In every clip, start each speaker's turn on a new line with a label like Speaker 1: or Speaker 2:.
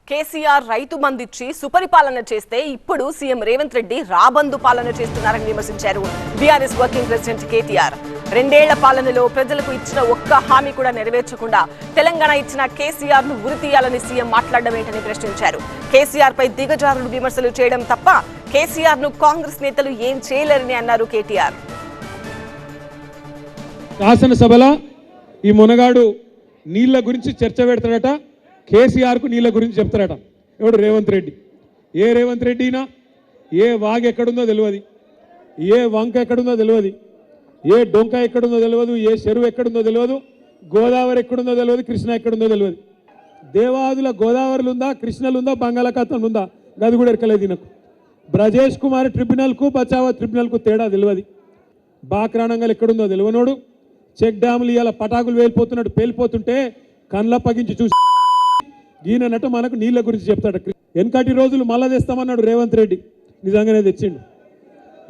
Speaker 1: కేసీఆర్ రైతు బంధిచ్చి సుపరిపాలన చేస్తే ఇప్పుడు సీఎం రేవంత్ రెడ్డి రాబందు పాలన చేస్తున్నారని విమర్శించారు బీఆర్ఎస్ వర్కింగ్ ప్రెసిడెంట్ కేటీఆర్. 2 ఏళ్ల పాలనలో ప్రజలకు ఇచ్చిన ఒక్క హామీ కూడా నెరవేర్చకుండా తెలంగాణ ఇచ్చిన కేసీఆర్ ను ఉరితీయాలని సీఎం మాట్లాడమేంటని ప్రశ్నించారు. కేసీఆర్ పై దిగజారుడు విమర్శలు చేయడం తప్ప కేసీఆర్ ను కాంగ్రెస్ నేతలు ఏం చేయలేరని అన్నారు కేటీఆర్.
Speaker 2: శాసనసభలో ఈ మునగాడు నీళ్ల గురించి చర్చ పెడతాడట, కేసీఆర్కు నీళ్ల గురించి చెప్తారట. ఎవడు? రేవంత్ రెడ్డి. ఏ రేవంత్ రెడ్డినా ఏ వాగు ఎక్కడుందో తెలియదు, ఏ వంక ఎక్కడుందో తెలియదు, ఏ డొంక ఎక్కడుందో తెలియదు, ఏ చెరువు ఎక్కడుందో తెలియదు, గోదావరి ఎక్కడుందో తెలియదు, కృష్ణ ఎక్కడుందో తెలియదు. దేవాదుల గోదావరిలు ఉందా, కృష్ణలు ఉందా, బంగాళాఖాతం ఉందా, గది కూడా ఎక్కలేదు నాకు. బ్రజేష్ కుమార్ ట్రిబ్యునల్కు బచావా ట్రిబ్యునల్కు తేడా తెలియదు. బాక్రానంగల్ ఎక్కడుందో తెలియనోడు చెక్ డ్యాములు ఇవాళ పటాకులు వేలిపోతున్నట్టు పేలిపోతుంటే కళ్ళ పగించి చూసి ఈయనట్టు మనకు నీళ్ళ గురించి చెప్తాడు. వెనకటి రోజులు మళ్ళా తెస్తామన్నాడు రేవంత్ రెడ్డి, నిజంగానే తెచ్చిండు.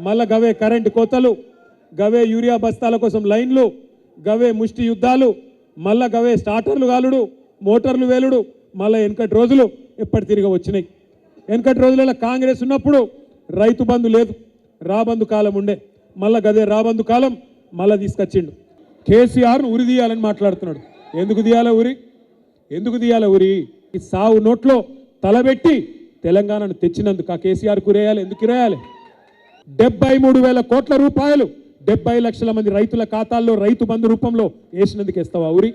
Speaker 2: మళ్ళా గవే కరెంటు కోతలు, గవే యూరియా బస్తాల కోసం లైన్లు, గవే ముష్టి యుద్ధాలు, మళ్ళా గవే స్టార్టర్లు కాలుడు, మోటార్లు వేలుడు. మళ్ళీ వెనకటి రోజులు ఎప్పటి తిరిగి వచ్చినాయి. వెనకటి రోజులలో కాంగ్రెస్ ఉన్నప్పుడు రైతు బంధు లేదు, రాబందు కాలం ఉండే. మళ్ళా గదే రాబందు కాలం మళ్ళా తీసుకొచ్చిండు. కేసీఆర్ను ఉరి తీయాలని మాట్లాడుతున్నాడు. ఎందుకు తీయాల ఉరి? ఎందుకు తీయాల ఉరి? ఈ సావు నోట్లో తలబెట్టి తెలంగాణను తెచ్చినందుకు ఆ కేసీఆర్ కురేయాలి. ఎందుకు కురేయాలి? 73,000 కోట్ల రూపాయలు 70 లక్షల మంది రైతుల ఖాతాల్లో రైతు బంధు రూపంలో వేసినందుకు వేస్తావా ఉరి?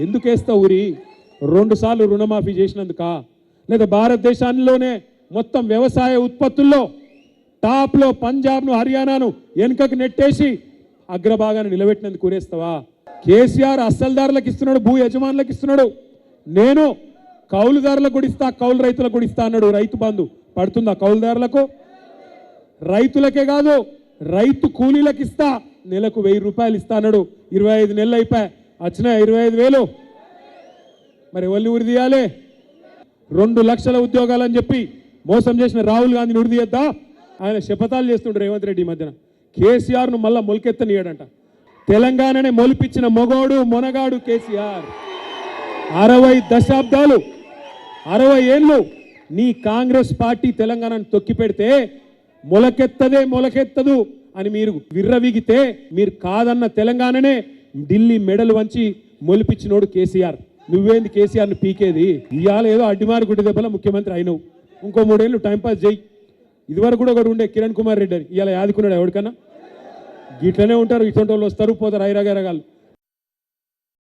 Speaker 2: ఎందుకు వేస్తావు ఉరి? 2 సార్లు రుణమాఫీ చేసినందుకా? లేదా భారతదేశంలోనే మొత్తం వ్యవసాయ ఉత్పత్తుల్లో టాప్లో పంజాబ్ను, హర్యానాను వెనుకకు నెట్టేసి అగ్రభాగాన్ని నిలబెట్టినందుకు కూరేస్తావా? కేసీఆర్ అస్సల్దారులకు ఇస్తున్నాడు, భూ యజమానులకు ఇస్తున్నాడు. నేను కౌలుదారులకు కూడా ఇస్తా, కౌలు రైతులకు కూడా ఇస్తా అన్నాడు. రైతు బంధు పడుతుందా కౌలుదారులకు? రైతులకే కాదు, రైతు కూలీలకు ఇస్తా, నెలకు 1000 రూపాయలు ఇస్తా అన్నాడు. 25 నెలలు అయిపోయా, వచ్చిన 25,000. మరి ఎవరిని ఉరి తీయాలి? 2 లక్షల ఉద్యోగాలని చెప్పి మోసం చేసిన రాహుల్ గాంధీని ఉరి తీయద్దా? ఆయన శపథాలు చేస్తుండ్రు రేవంత్ రెడ్డి మధ్యన. కేసీఆర్ను మళ్ళా మొలకెత్తనీయడంట. తెలంగాణనే మొలిపించిన మొగోడు మొనగాడు కేసీఆర్. 60 దశాబ్దాలు, 60 ఏళ్ళు నీ కాంగ్రెస్ పార్టీ తెలంగాణను తొక్కి పెడితే మొలకెత్తదే మొలకెత్తదు అని మీరు విర్రవీగితే, మీరు కాదన్న తెలంగాణనే ఢిల్లీ మెడలు వంచి మొలిపించినోడు కేసీఆర్. నువ్వేంది కేసీఆర్ను పీకేది? ఇవాళ ఏదో అడ్డిమారు గుడ్డి దెబ్బల ముఖ్యమంత్రి అయినవు, ఇంకో 3 ఏళ్ళు టైంపాస్ చేయి. ఇదివరకు కూడా ఒకడు ఉండే కిరణ్ కుమార్ రెడ్డి అని, ఇవాళ యాదుకున్నాడు ఎవరికన్నా? గిట్లనే ఉంటారు, ఇటువంటి వాళ్ళు వస్తారు పోతారు ఐరాగరగాలు.